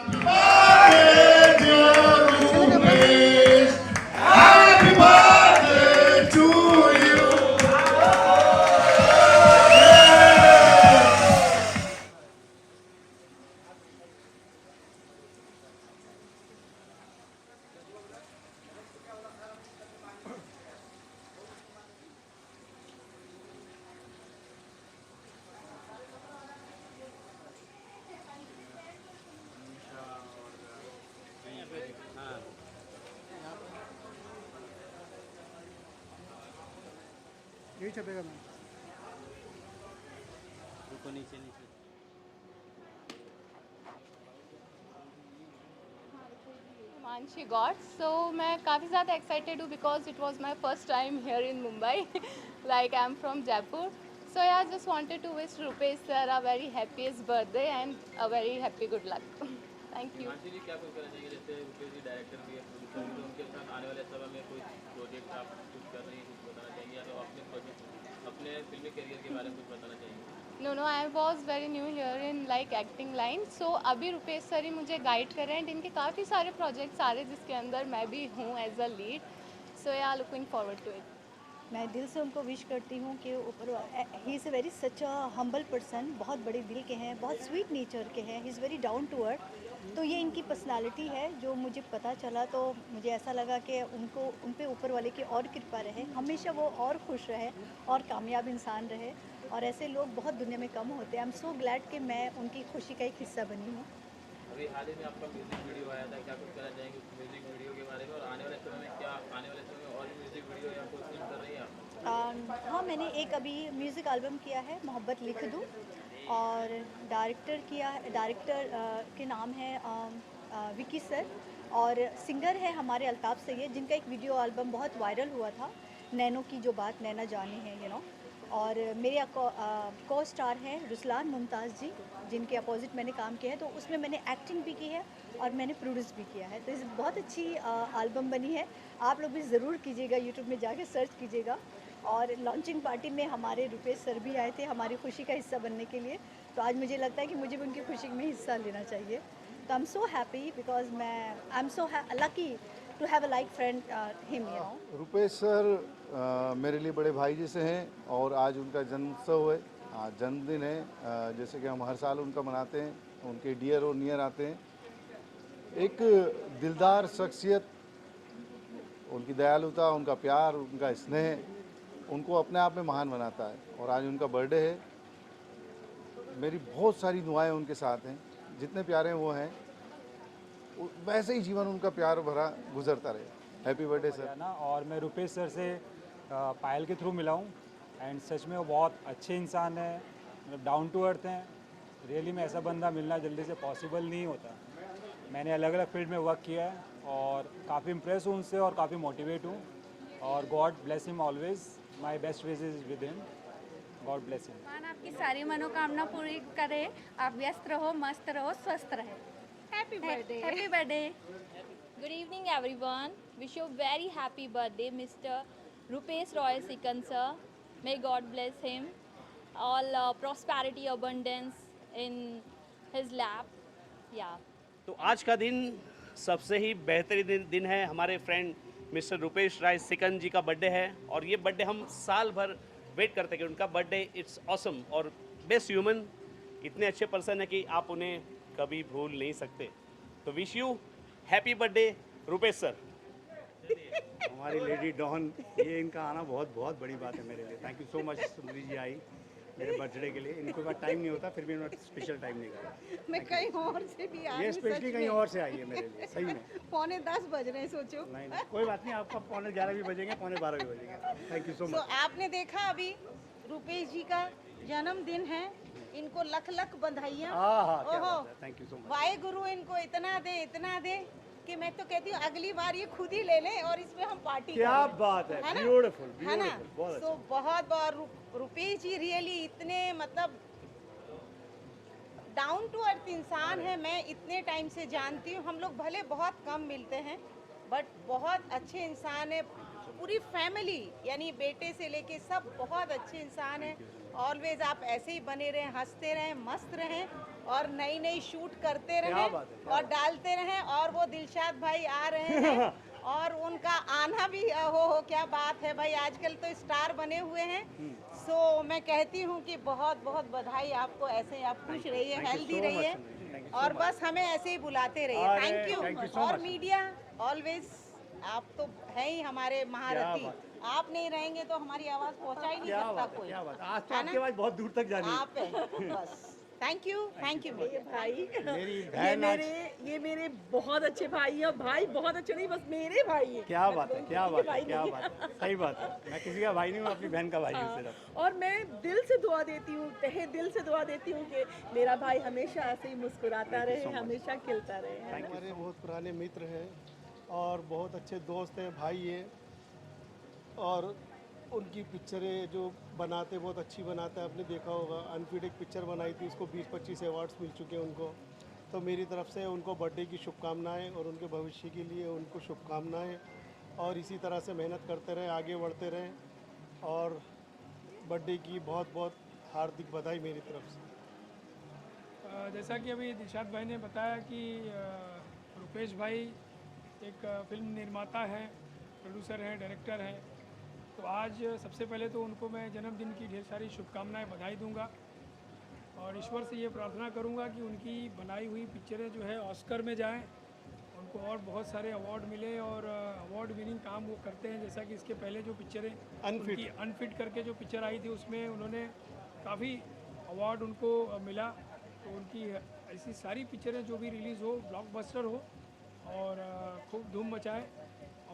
birthday, dear Rupesh. Happy birthday to you. यही छपेगा ma'am. रुको नीचे नीचे। Manshi got. So मैं काफ़ी ज़्यादा excited हूँ because it was my first time here in Mumbai. Like I'm from Jaipur. So yeah, I just wanted to wish Rupesh sir a very happiest birthday and a very happy good luck. Thank you. Himanshu जी क्या कुछ करना चाहिए, जैसे रुपेश जी director भी है, producer भी, तो उनके साथ आने वाले समय में कोई प्रोजेक्ट आप कुछ कर रही हैं, कुछ बताना चाहेंगे, या तो अपने प्रोजेक्ट अपने फिल्मी करियर के बारे में कुछ बताना चाहेंगे? No, no, I was very new here in like acting line. So अभी रुपेश सर ही मुझे गाइड कर रहे हैं. इनके काफ़ी सारे प्रोजेक्ट्स आ रहे हैं जिसके अंदर मैं भी हूँ as a lead. So yeah, looking forward to it. मैं दिल से उनको विश करती हूँ कि ऊपर he is a very such a humble person, बहुत बड़े दिल के हैं, बहुत स्वीट नेचर के हैं, he is very down to earth. तो ये इनकी पर्सनालिटी है जो मुझे पता चला, तो मुझे ऐसा लगा कि उनको उन पे ऊपर वाले की और कृपा रहे, हमेशा वो और खुश रहे और कामयाब इंसान रहे। और ऐसे लोग बहुत दुनिया में कम होते हैं। आई एम सो ग्लैड कि मैं उनकी खुशी का एक हिस्सा बनी हूँ। अभी हाल ही में आपका म्यूजिक वीडियो आया था, क्या कुछ कहना चाहेंगे उस म्यूजिक वीडियो के बारे में, और आने वाले समय में क्या, आने वाले समय में और भी म्यूजिक वीडियो या कोई फिल्म कर रही हैं आप? हाँ, मैंने एक अभी म्यूज़िक एल्बम किया है, मोहब्बत लिख दूँ, और डायरेक्टर के नाम है विकी सर, और सिंगर है हमारे अल्ताफ़ सैयद, जिनका एक वीडियो एल्बम बहुत वायरल हुआ था, नैनो की जो बात नैना जाने है, और मेरे को स्टार हैं रुसलान मुमताज़ जी, जिनके अपोजिट मैंने काम किया है, तो उसमें मैंने एक्टिंग भी की है और मैंने प्रोड्यूस भी किया है। तो इस बहुत अच्छी एल्बम बनी है, आप लोग भी ज़रूर कीजिएगा, यूट्यूब में जाके सर्च कीजिएगा। और लॉन्चिंग पार्टी में हमारे रुपेश सर भी आए थे हमारी खुशी का हिस्सा बनने के लिए, तो आज मुझे लगता है कि मुझे भी उनकी खुशी में हिस्सा लेना चाहिए। तो I am so happy because I am so lucky to have a like friend him. Rupesh sir मेरे लिए बड़े भाई जैसे हैं, और आज उनका जन्मोत्सव है, आज जन्मदिन है। जैसे कि हम हर साल उनका मनाते हैं, उनके डियर और नियर आते हैं। एक दिलदार शख्सियत, उनकी दयालुता, उनका प्यार, उनका स्नेह उनको अपने आप में महान बनाता है। और आज उनका बर्थडे है, मेरी बहुत सारी दुआएं उनके साथ हैं। जितने प्यारे वो हैं वैसे ही जीवन उनका प्यार भरा गुजरता रहे। Happy birthday sir. ना, और मैं रुपेश सर से पायल के थ्रू मिला हूँ, एंड सच में वो बहुत अच्छे इंसान है, मतलब डाउन टू अर्थ हैं। रियली में ऐसा बंदा मिलना जल्दी से पॉसिबल नहीं होता। मैंने अलग अलग फील्ड में वर्क किया है और काफ़ी इम्प्रेस हूँ उनसे और काफ़ी मोटिवेट हूँ। और God bless him always, my best wishes with him, God bless him. भगवान आपकी सारी मनोकामना पूरी करे, आप व्यस्त रहो, मस्त रहो, स्वस्थ रहे। Happy birthday. Happy birthday. Good evening, everyone. Wish you a very happy birthday, Mr. Rupesh Roy Sikand sir. May God bless him. All prosperity, abundance in his lap. Yeah. तो आज का दिन सबसे ही बेहतरीन दिन है। हमारे फ्रेंड मिस्टर रुपेश राय सिकंद जी का बर्थडे है, और ये बर्थडे हम साल भर वेट करते हैं कि उनका बर्थडे इट्स ऑसम। और बेस्ट ह्यूमन, इतने अच्छे पर्सन है कि आप उन्हें कभी भूल नहीं सकते। तो wish you happy birthday Rupesh sir. हमारी लेडी डॉन, ये इनका आना बहुत बहुत बड़ी बात है मेरे लिए। थैंक यू सो मच, सुंदरी जी आई मेरे बर्थडे के लिए। इनको पास टाइम नहीं होता, फिर भी उन्होंने स्पेशल टाइम निकाला। मैं कहीं और से भी आई ये हूँ, स्पेशली सच कहीं में। और से आई है मेरे लिए, सही में। 9:45 बज रहे हैं, सोचो। नहीं नहीं, कोई बात नहीं, आपका 11:15 भी बजेंगे, 11:15 भी बजेंगे। थैंक यू सो तो मच। आपने देखा अभी रुपेश जी का जन्मदिन है, इनको लख लख बधाइयाँ। हाँ, क्या ओहो, बात है, thank you so much. Wahe Guru इनको इतना दे कि मैं तो कहती हूँ अगली बार ये खुद ही ले लें और इसमें हम पार्टी क्या करें। बात है, ना? ब्यूटीफुल है ना? ब्यूटीफुल, बहुत तो अच्छा। बहुत बहुत रुपेश जी रियली इतने मतलब डाउन टू अर्थ इंसान है। मैं इतने टाइम से जानती हूँ, हम लोग भले बहुत कम मिलते हैं बट बहुत अच्छे इंसान है। पूरी फैमिली यानी बेटे से लेके सब बहुत अच्छे इंसान हैं। ऑलवेज आप ऐसे ही बने रहें, हंसते रहें, मस्त रहें और नई नई शूट करते क्या रहें बात है, क्या और डालते रहें। और वो दिलशाद भाई आ रहे हैं और उनका आना भी हो क्या बात है भाई, आजकल तो स्टार बने हुए हैं। सो मैं कहती हूँ कि बहुत बहुत बधाई आपको, ऐसे ही आप खुश रहिए, Thank you healthy so much, रहिए सुंदरी जी, thank you so और much. बस हमें ऐसे ही बुलाते रहिए। अरे, thank thank you you. so और much. मीडिया ऑलवेज, आप तो है ही हमारे महारथी। बात आप नहीं रहेंगे तो हमारी आवाज़ पहुंचा ही नहीं क्या सकता बात है, कोई। क्या बात है। आज तो है ना? आपकी आवाज़ बहुत दूर तक जानी है। आप हैं बस। थैंक यू मेरे भाई मेरी ये बहन आज मेरे बहुत अच्छे भाई हैं। भाई बहुत अच्छे नहीं, बस मेरे भाई हैं। क्या बात है, क्या बात है, भाई क्या नहीं बात है, सही बात है। मैं किसी का भाई नहीं हूँ, अपनी बहन का भाई हूँ सिर्फ। और मैं दिल से दुआ देती हूँ, तहे दिल से दुआ देती हूँ कि मेरा भाई हमेशा ऐसे ही मुस्कुराता Thank you रहे, so much. हमेशा खिलता रहे। हमारे बहुत पुराने मित्र हैं और बहुत अच्छे दोस्त हैं, भाई हैं। और उनकी पिक्चरें जो बनाते बहुत अच्छी बनाते हैं, आपने देखा होगा। अनफिट एक पिक्चर बनाई थी, उसको 20-25 अवार्ड्स मिल चुके हैं उनको। तो मेरी तरफ से उनको बर्थडे की शुभकामनाएं और उनके भविष्य के लिए उनको शुभकामनाएं। और इसी तरह से मेहनत करते रहें, आगे बढ़ते रहें। और बर्थडे की बहुत बहुत हार्दिक बधाई मेरी तरफ से। जैसा कि अभी दिलशाद भाई ने बताया कि रुपेश भाई एक फिल्म निर्माता हैं, प्रोड्यूसर हैं, डायरेक्टर हैं। तो आज सबसे पहले तो उनको मैं जन्मदिन की ढेर सारी शुभकामनाएं, बधाई दूंगा और ईश्वर से ये प्रार्थना करूंगा कि उनकी बनाई हुई पिक्चरें जो है ऑस्कर में जाएं, उनको और बहुत सारे अवार्ड मिले और अवार्ड विनिंग काम वो करते हैं। जैसा कि इसके पहले जो पिक्चरें अनफिट करके जो पिक्चर आई थी, उसमें उन्होंने काफ़ी अवार्ड उनको मिला। तो उनकी ऐसी सारी पिक्चरें जो भी रिलीज़ हो, ब्लॉकबस्टर हो और खूब धूम मचाए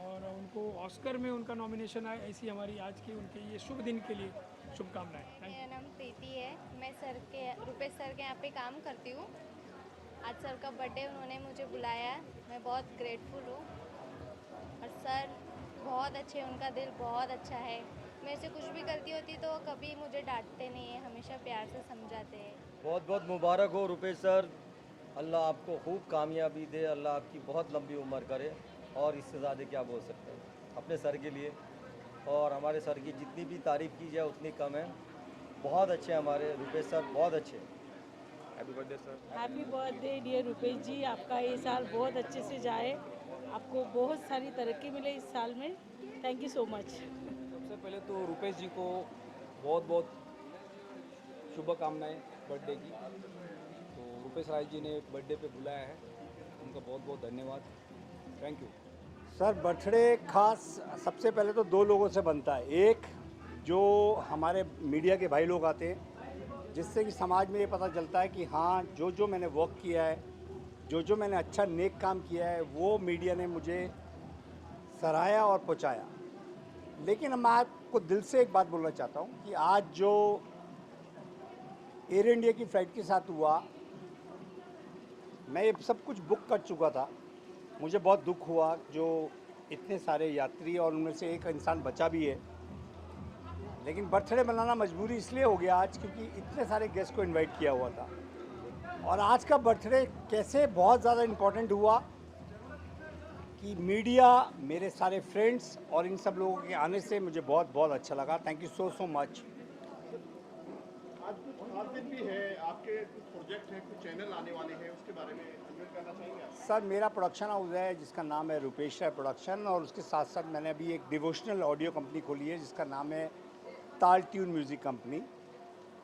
और उनको ऑस्कर में उनका नॉमिनेशन आए, ऐसी हमारी आज की उनके ये शुभ दिन के लिए शुभकामनाएं। मेरा नाम प्रीति है, मैं रुपेश सर के यहाँ पे काम करती हूँ। आज सर का बर्थडे, उन्होंने मुझे बुलाया, मैं बहुत ग्रेटफुल हूँ। और सर बहुत अच्छे, उनका दिल बहुत अच्छा है। मैं से कुछ भी गलती होती तो कभी मुझे डांटते नहीं है, हमेशा प्यार से समझाते हैं। बहुत बहुत मुबारक हो रुपेश सर, अल्लाह आपको खूब कामयाबी दे, अल्लाह आपकी बहुत लंबी उम्र करे। और इससे ज़्यादा क्या बोल सकते हैं अपने सर के लिए। और हमारे सर की जितनी भी तारीफ़ की जाए उतनी कम है। बहुत अच्छे हमारे रुपेश सर, बहुत अच्छे। Happy birthday sir. Happy birthday dear Rupesh ji, आपका ये साल बहुत अच्छे से जाए, आपको बहुत सारी तरक्की मिले इस साल में। Thank you so much. सबसे पहले तो रुपेश जी को बहुत बहुत शुभकामनाएं बर्थडे की। तो रुपेश राय जी ने बर्थडे पे बुलाया है, उनका बहुत बहुत धन्यवाद। Thank you sir. बर्थडे खास सबसे पहले तो दो लोगों से बनता है। एक जो हमारे मीडिया के भाई लोग आते हैं, जिससे कि समाज में ये पता चलता है कि हाँ, जो मैंने वर्क किया है, जो मैंने अच्छा नेक काम किया है, वो मीडिया ने मुझे सराहा और पहुँचाया। लेकिन मैं आपको दिल से एक बात बोलना चाहता हूँ कि आज जो एयर इंडिया की फ़्लाइट के साथ हुआ, मैं ये सब कुछ बुक कर चुका था। मुझे बहुत दुख हुआ जो इतने सारे यात्री और उनमें से एक इंसान बचा भी है। लेकिन बर्थडे मनाना मजबूरी इसलिए हो गया आज, क्योंकि इतने सारे गेस्ट को इनवाइट किया हुआ था। और आज का बर्थडे कैसे बहुत ज़्यादा इम्पोर्टेंट हुआ कि मीडिया, मेरे सारे फ्रेंड्स और इन सब लोगों के आने से मुझे बहुत बहुत अच्छा लगा। Thank you so much. आज कुछ खास दिन भी है, आपके कुछ प्रोजेक्ट हैं, कुछ चैनल आने वाले हैं, उसके बारे में अवगत करना चाहेंगे आप? सर, मेरा प्रोडक्शन हाउस है जिसका नाम है रुपेश राय प्रोडक्शन, और उसके साथ साथ मैंने अभी एक डिवोशनल ऑडियो कंपनी खोली है जिसका नाम है ताल ट्यून म्यूज़िक कंपनी।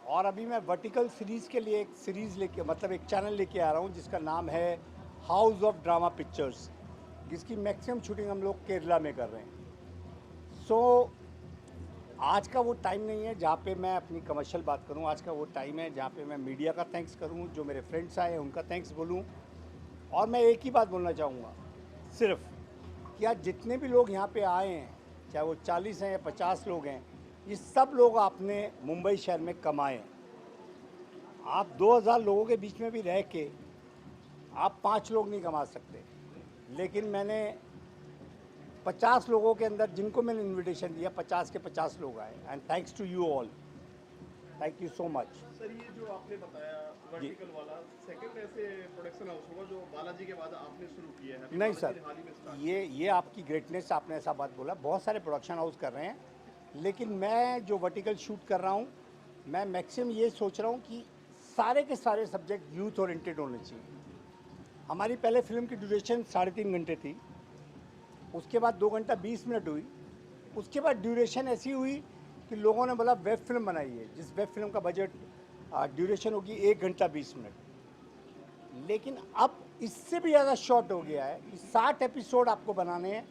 और अभी मैं वर्टिकल सीरीज़ के लिए एक सीरीज़ लेके, मतलब एक चैनल लेके आ रहा हूँ जिसका नाम है हाउस ऑफ ड्रामा पिक्चर्स, जिसकी मैक्सिमम शूटिंग हम लोग केरला में कर रहे हैं। सो आज का वो टाइम नहीं है जहाँ पे मैं अपनी कमर्शियल बात करूँ। आज का वो टाइम है जहाँ पे मैं मीडिया का थैंक्स करूँ, जो मेरे फ्रेंड्स आए हैं उनका थैंक्स बोलूँ। और मैं एक ही बात बोलना चाहूँगा सिर्फ कि आज जितने भी लोग यहाँ पे आए हैं, चाहे वो 40 हैं या 50 लोग हैं, ये सब लोग आपने मुंबई शहर में कमाए हैं। आप 2000 लोगों के बीच में भी रह के आप 5 लोग नहीं कमा सकते। लेकिन मैंने 50 लोगों के अंदर जिनको मैंने इनविटेशन दिया, 50 के 50 लोग आए। And thanks to you all, thank you so much. Sir, ये जो आपने बताया वर्टिकल वाला, सेकंड ऐसे प्रोडक्शन हाउस होगा जो बालाजी के बाद आपने शुरू किया है? नहीं सर, ये आपकी ग्रेटनेस, आपने ऐसा बात बोला। बहुत सारे प्रोडक्शन हाउस कर रहे हैं, लेकिन मैं जो वर्टिकल शूट कर रहा हूँ, मैं मैक्सिमम ये सोच रहा हूँ कि सारे के सारे सब्जेक्ट यूथ ओरिएंटेड होने चाहिए। हमारी पहले फिल्म की ड्यूरेशन 3.5 घंटे थी, उसके बाद 2 घंटा 20 मिनट हुई, उसके बाद ड्यूरेशन ऐसी हुई कि लोगों ने बोला वेब फिल्म बनाई है, जिस वेब फिल्म का बजट ड्यूरेशन होगी 1 घंटा 20 मिनट। लेकिन अब इससे भी ज़्यादा शॉर्ट हो गया है कि 60 एपिसोड आपको बनाने हैं,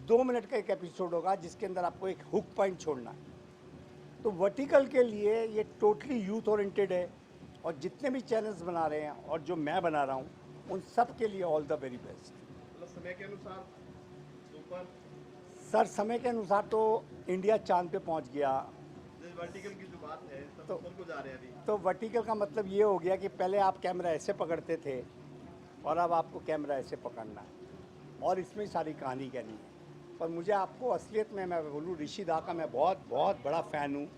2 मिनट का एक एपिसोड होगा जिसके अंदर आपको एक हुक पॉइंट छोड़ना है। तो वर्टिकल के लिए ये टोटली यूथ ओरिएंटेड है, और जितने भी चैनल्स बना रहे हैं और जो मैं बना रहा हूँ उन सब के लिए ऑल द वेरी बेस्ट। मतलब समय के अनुसार सुपर सर, समय के अनुसार तो इंडिया चांद पे पहुंच गया। वर्टिकल की जो बात है सब ऊपर को जा रहे हैं अभी। तो वर्टिकल का मतलब ये हो गया कि पहले आप कैमरा ऐसे पकड़ते थे और अब आपको कैमरा ऐसे पकड़ना है, और इसमें सारी कहानी कहनी है। पर मुझे आपको असलियत में मैं बोलूँ, ऋषि दा का मैं बहुत बहुत बड़ा फ़ैन हूँ।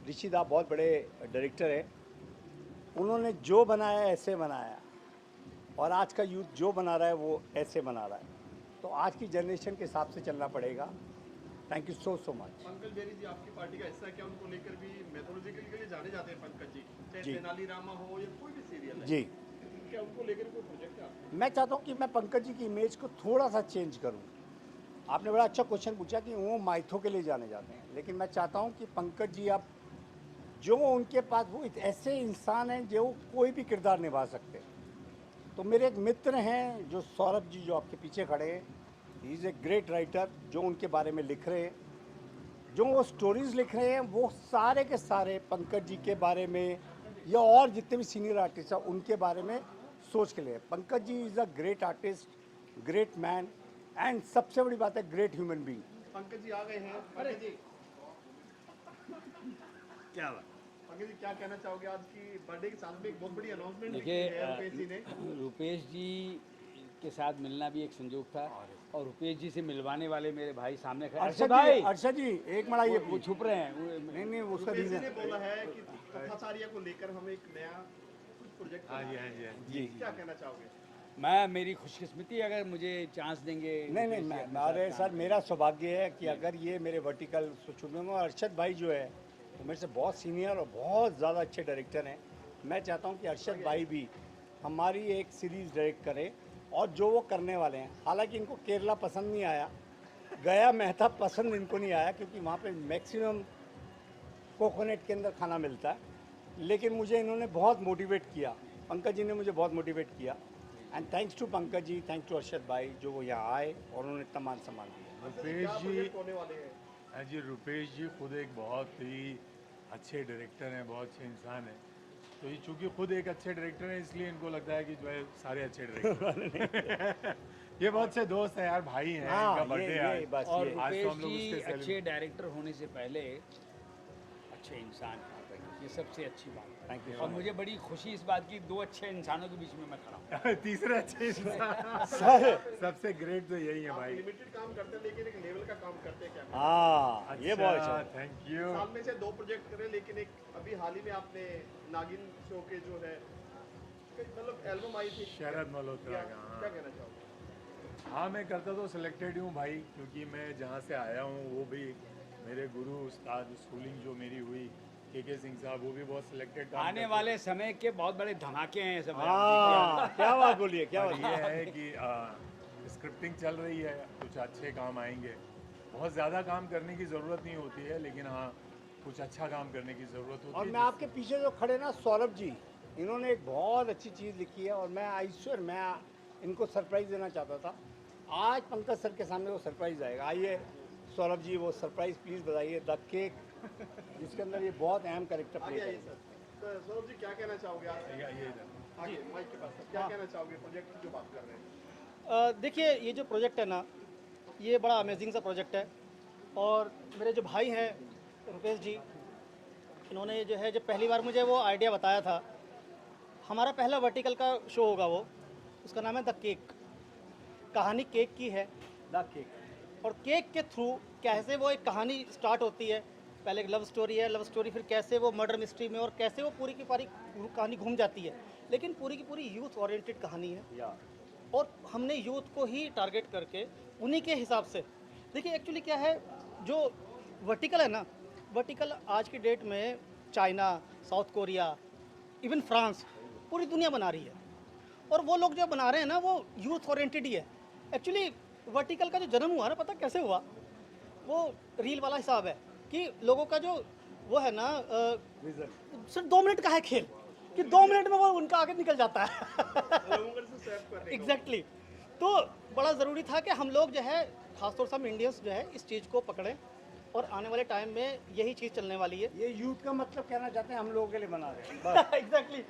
ऋषि दा बहुत बड़े डायरेक्टर है, उन्होंने जो बनाया ऐसे बनाया, और आज का यूथ जो बना रहा है वो ऐसे बना रहा है। तो आज की जनरेशन के हिसाब से चलना पड़ेगा। Thank you so much. Pankaj Berry ji आपकी पार्टी का हिस्सा है क्या? उनको लेकर भी मैथोलॉजिकल के लिए जाने जाते हैं पंकज जी, चाहे जी। तेनालीरामा हो या कोई भी सीरियल है। जी, क्या उनको लेकर कोई प्रोजेक्ट है? मैं चाहता हूँ कि मैं पंकज जी की इमेज को थोड़ा सा चेंज करूँ। आपने बड़ा अच्छा क्वेश्चन पूछा कि वो माइथो के लिए जाने जाते हैं, लेकिन मैं चाहता हूँ कि पंकज जी अब जो उनके पास वो ऐसे इंसान हैं जो कोई भी किरदार निभा सकते हैं। तो मेरे एक मित्र हैं जो सौरभ जी, जो आपके पीछे खड़े हैं, he is a great writer, जो उनके बारे में लिख रहे हैं, जो वो स्टोरीज़ लिख रहे हैं, वो सारे के सारे पंकज जी के बारे में या और जितने भी सीनियर आर्टिस्ट हैं उनके बारे में सोच के लिए। Pankaj ji is a great artist, great man, and सबसे बड़ी बात है great human being. Pankaj ji आ गए हैं। पंकज जी क्या बात। पंकज जी क्या कहना चाहोगे? आज की बर्थडे के साथ में एक बहुत बड़ी अनाउंसमेंट की देखिए, है रुपेश जी ने। रुपेश जी के साथ मिलना भी एक संयोग था, और रुपेश जी से मिलवाने वाले मेरे भाई सामने खड़े। अर्षद जी एक मिनट, ये वो छुप रहे हैं। नहीं उसका रुपेश जी रीजन ने बोला है कि कथाचार्य को लेकर हम एक नया कुछ प्रोजेक्ट। हाँ जी, हाँ जी, हाँ जी। क्या कहना चाहोगे? मेरी खुशकिस्मती अगर मुझे चांस देंगे। नहीं, अरे सर, मेरा सौभाग्य है कि अगर ये मेरे वर्टिकल छूटूंगा। अरशद भाई जो है वो मेरे से बहुत सीनियर और बहुत ज़्यादा अच्छे डायरेक्टर हैं। मैं चाहता हूँ कि अरशद भाई भी हमारी एक सीरीज़ डायरेक्ट करें, और जो वो करने वाले हैं, हालांकि इनको केरला पसंद नहीं आया, गया मेहता पसंद इनको नहीं आया, क्योंकि वहाँ पे मैक्सिमम कोकोनट के अंदर खाना मिलता है, लेकिन मुझे इन्होंने बहुत मोटिवेट किया। पंकज जी ने मुझे बहुत मोटिवेट किया, and thanks to Pankaj ji, thanks to Arshad भाई, जो वो यहाँ आए और उन्होंने इतना मान सम्मान दिया। रुपेश जी रुपेश जी खुद एक बहुत ही अच्छे डायरेक्टर हैं, बहुत अच्छे इंसान हैं। तो ये चूँकि खुद एक अच्छे डायरेक्टर हैं, इसलिए इनको लगता है कि जो है सारे अच्छे डायरेक्टर ये बहुत से दोस्त हैं यार, भाई हैं, इनका बर्थडे है। और आज तो हम लोग रुपेश जी उसके अच्छे डायरेक्टर होने से पहले अच्छे इंसान हैं, ये सबसे अच्छी बात है। Thank you. और मुझे बड़ी खुशी इस बात की, 2 अच्छे इंसानों के बीच में मैं खड़ा हूँ। तीसरे अच्छे इंसान सबसे ग्रेट तो यही है भाई। लिमिटेड काम करते हैं लेकिन एक लेवल का काम करते हैं। क्या हाँ, ये बहुत अच्छा। Thank you. साल में से 2 प्रोजेक्ट करें, लेकिन एक अभी हाल ही में आपने नागिन शो के जो है मतलब एल्बम आई थी शरद मल्होत्रा का। क्या कहना चाहोगे? हाँ, मैं करता तो सिलेक्टेड हूँ भाई, क्योंकि मैं जहाँ से आया हूँ वो भी मेरे गुरु उस्ताद, स्कूलिंग जो मेरी हुई के सिंह साहब, वो भी बहुत सिलेक्टेड। आने वाले समय के बहुत बड़े धमाके हैं सब। क्या बात बोलिए, क्या बात। ये है कि स्क्रिप्टिंग चल रही है, कुछ अच्छे काम आएंगे। बहुत ज़्यादा काम करने की ज़रूरत नहीं होती है, लेकिन हाँ कुछ अच्छा काम करने की ज़रूरत होती है। और मैं आपके पीछे जो खड़े ना सौरभ जी, इन्होंने एक बहुत अच्छी चीज़ लिखी है, और मैं आईश्वर मैं इनको सरप्राइज़ देना चाहता था। आज पंकज सर के सामने वो सरप्राइज़ आएगा। आइए सौरभ जी, वो सरप्राइज़ प्लीज़ बताइए। द केक, जिसके अंदर ये बहुत अहम कैरेक्टर प्ले करेगा। सौरभ जी क्या कहना चाहोगे? आगे माइक के पास क्या कहना चाहोगे प्रोजेक्ट की जो बात कर रहे हैं? देखिए, ये जो प्रोजेक्ट है ना, ये बड़ा अमेजिंग सा प्रोजेक्ट है, और मेरे जो भाई हैं रुपेश जी, इन्होंने जो है जब पहली बार मुझे वो आइडिया बताया था, हमारा पहला वर्टिकल का शो होगा वो, उसका नाम है द केक। कहानी केक की है, द केक, और केक के थ्रू कैसे वो एक कहानी स्टार्ट होती है। पहले एक लव स्टोरी है, लव स्टोरी फिर कैसे वो मर्डर मिस्ट्री में, और कैसे वो पूरी की पूरी कहानी घूम जाती है, लेकिन पूरी की पूरी यूथ ओरिएंटेड कहानी है। और हमने यूथ को ही टारगेट करके उन्हीं के हिसाब से, देखिए एक्चुअली क्या है, जो वर्टिकल है ना, वर्टिकल आज की डेट में China, south Korea, even France, पूरी दुनिया बना रही है। और वो लोग जो बना रहे हैं ना वो यूथ ओरिएंटेड ही है। एक्चुअली वर्टिकल का जो जन्म हुआ ना, पता कैसे हुआ? वो रील वाला हिसाब है कि लोगों का जो वो है ना सिर्फ 2 मिनट का है खेल, कि 2 मिनट में वो उनका आगे निकल जाता है। एग्जैक्टली। तो बड़ा ज़रूरी था कि हम लोग जो है, खासतौर से हम इंडियंस जो है इस चीज़ को पकड़ें, और आने वाले टाइम में यही चीज़ चलने वाली है। ये यूथ का मतलब कहना चाहते हैं हम लोगों के लिए बना रहे हैं। एग्जैक्टली।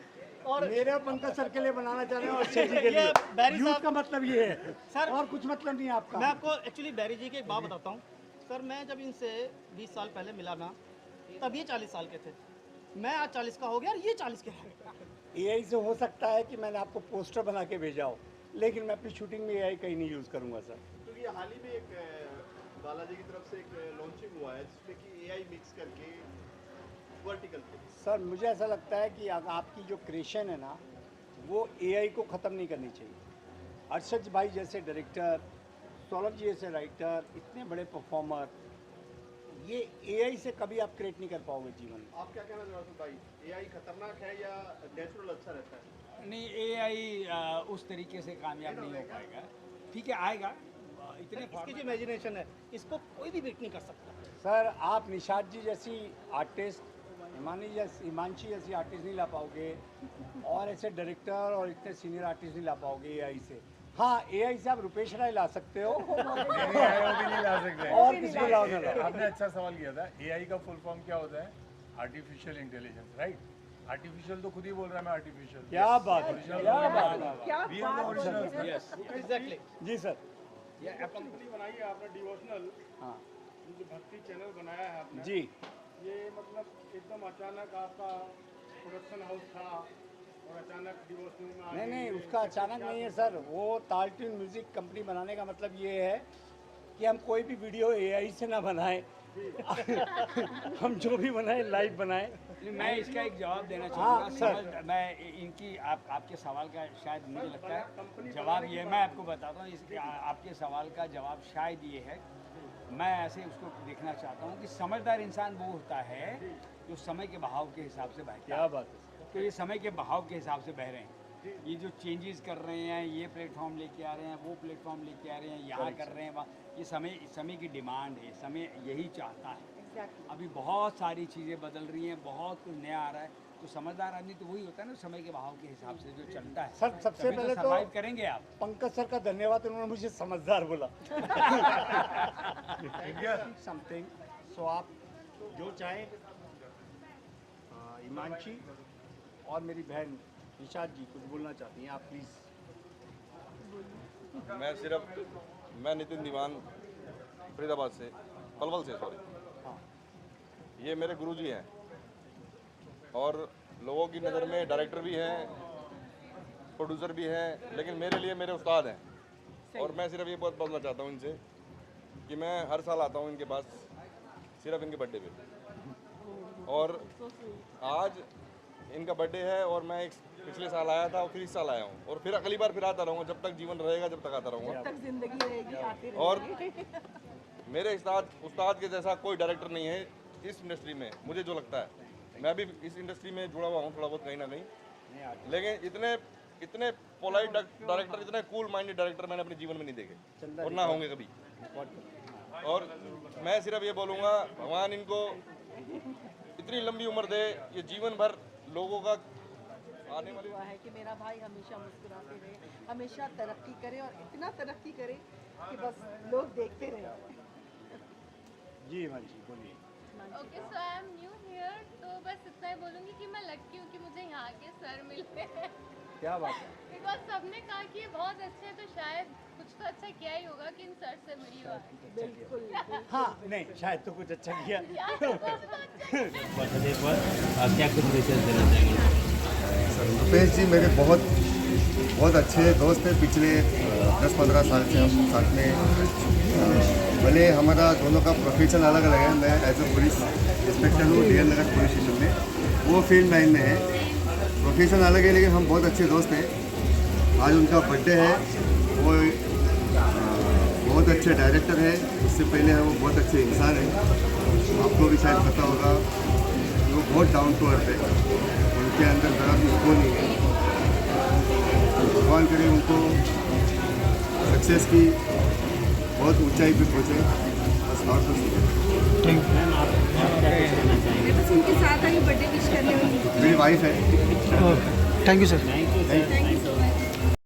और मेरा पंकज सर के लिए बनाना चाह रहे हैं और शेर जी के लिए। यूथ का मतलब ये है सर, और कुछ मतलब नहीं है आपका। मैं आपको एक्चुअली बैरी जी की एक बात बताता हूँ सर। मैं जब इनसे 20 साल पहले मिला ना, तब ये 40 साल के थे। मैं आज 40 का हो गया और ये 40 के हैं। एआई से हो सकता है कि मैंने आपको पोस्टर बना के भेजा हो, लेकिन मैं अपनी शूटिंग में एआई कहीं नहीं यूज़ करूँगा सर। क्योंकि हाल ही में एक बालाजी की तरफ से एक लॉन्चिंग हुआ है जिसमें कि एआई मिक्स करके वर्टिकल पे। सर मुझे ऐसा लगता है कि आपकी जो क्रिएशन है ना, वो एआई को ख़त्म नहीं करनी चाहिए। अरशद भाई जैसे डायरेक्टर, सौरभ जी जैसे राइटर, इतने बड़े परफॉर्मर, ये एआई से कभी आप क्रिएट नहीं कर पाओगे जीवन में। आप क्या कहना चाहते हो भाई, एआई खतरनाक है या नेचुरल अच्छा रहता है? नहीं, एआई उस तरीके से कामयाब नहीं हो पाएगा। ठीक है, आएगा। इतने इसकी जो इमेजिनेशन है, इसको कोई भी बीट नहीं कर सकता। सर आप निशाद जी जैसी आर्टिस्ट, हिमांशी जैसी आर्टिस्ट नहीं ला पाओगे, और ऐसे डायरेक्टर और इतने सीनियर आर्टिस्ट नहीं ला पाओगे एआई से। हाँ, एआई से आप रुपेश राय ला सकते हो। नहीं ला सकते। और किसी को लाओ ना लाओ। आपने अच्छा सवाल किया था। एआई का फुल फॉर्म क्या होता है? Artificial intelligence, right? आर्टिफिशियल तो खुद ही बोल रहा है मैं आर्टिफिशियल। क्या बात है, क्या बात है। Yes, exactly. जी सर। ये कंपनी बनाई है आपने डिवोशनल, हाँ जो भक्ति चैनल बनाया है आपने जी, ये मतलब एकदम अचानक आपका प्रोडक्शन हाउस था और अचानक डिवोशनल में आ नहीं गए। नहीं, उसका अचानक नहीं है सर। वो ताल ट्यून म्यूजिक कंपनी बनाने का मतलब ये है कि हम कोई भी वीडियो एआई से ना बनाएं। हम जो भी बनाएं लाइव बनाएं। मैं इसका एक जवाब देना हाँ, चाहूँगा। मैं इनकी आपके सवाल का शायद मुझे लगता है जवाब ये, मैं आपको बताता हूँ इसके आपके सवाल का जवाब शायद ये है। मैं ऐसे उसको देखना चाहता हूँ कि समझदार इंसान वो होता है जो समय के बहाव के हिसाब से बहता है। क्या बात है। तो ये समय के बहाव के हिसाब से बह रहे हैं। ये जो चेंजेस कर रहे हैं, ये प्लेटफॉर्म लेके आ रहे हैं, वो प्लेटफॉर्म लेके आ रहे हैं, यहाँ कर रहे हैं, वहाँ, ये समय की डिमांड है। समय यही चाहता है। अभी बहुत सारी चीज़ें बदल रही हैं, बहुत कुछ नया आ रहा है। तो समझदार आदमी तो वही होता है ना, समय के बहाव के हिसाब से जो चलता है। सर सबसे पहले तो सर्वाइव करेंगे आप। पंकज सर का धन्यवाद, उन्होंने मुझे समझदार बोला। समथिंग सो आप जो चाहें। हिमांशी और मेरी बहन निशाद जी कुछ बोलना चाहती हैं, आप प्लीज़। मैं नितिन दीवान फरीदाबाद से, पलवल से, सॉरी। ये मेरे गुरुजी हैं और लोगों की नज़र में डायरेक्टर भी हैं, प्रोड्यूसर भी हैं, लेकिन मेरे लिए मेरे उस्ताद हैं। और मैं सिर्फ ये बहुत बोलना चाहता हूँ इनसे कि मैं हर साल आता हूँ इनके पास सिर्फ इनके बर्थडे पे। और आज इनका बर्थडे है और मैं पिछले साल आया था और फिर इस साल आया हूँ और फिर अगली बार फिर आता रहूँगा, जब तक जीवन रहेगा, जब तक आता रहूँगा। तक जिंदगी रहेगी, आती और रहेगी। मेरे उस्ताद के जैसा कोई डायरेक्टर नहीं है इस इंडस्ट्री में, मुझे जो लगता है। मैं भी इस इंडस्ट्री में जुड़ा हुआ हूँ थोड़ा बहुत कहीं ना कहीं, लेकिन इतने पोलाइट डायरेक्टर, इतने कूल माइंडेड डायरेक्टर मैंने अपने जीवन में नहीं देखे और ना होंगे कभी। और मैं सिर्फ ये बोलूँगा, भगवान इनको इतनी लंबी उम्र दे, ये जीवन भर लोगों का आने वाली है कि मेरा भाई हमेशा मुस्कुराते रहे, हमेशा तरक्की करे और इतना तरक्की करे कि बस लोग देखते रहे। जी हिमांशी बोलिए। Okay, so I am new here, तो बस इतना ही बोलूँगी कि मैं लकी हूँ कि मुझे यहाँ के सर मिलते हैं। क्या बात है। बिकॉज सबने कहा कि ये बहुत अच्छे हैं, तो शायद कुछ तो अच्छा किया ही होगा कि इन सर से मिली हो। बिल्कुल। हाँ नहीं, शायद तो कुछ अच्छा किया। बर्थडे पर क्या कुछ मैसेज देना चाहेंगे? रुपेश जी मेरे बहुत अच्छे दोस्त हैं। पिछले 10-15 साल से हम साथ में, भले हमारा दोनों का प्रोफेशन अलग अलग है। मैं एज ए पुलिस इंस्पेक्टर हूँ DL नगर पुलिस स्टेशन में, वो फील्ड लाइन में है। प्रोफेशन अलग है लेकिन हम बहुत अच्छे दोस्त हैं। आज उनका बर्थडे है। वो बहुत अच्छे डायरेक्टर है, उससे पहले वो बहुत अच्छे इंसान हैं। आपको भी शायद पता होगा, वो बहुत डाउन टू अर्थ है। उनके अंदर ज़रा भी ईगो नहीं है। भगवान करे उनको सक्सेस की बहुत ऊंचाई पे पहुँचे, बस और कुछ नहीं। उनके साथ आगे बर्थडे विश करने मेरी वाइफ है। Thank you sir. Thank you.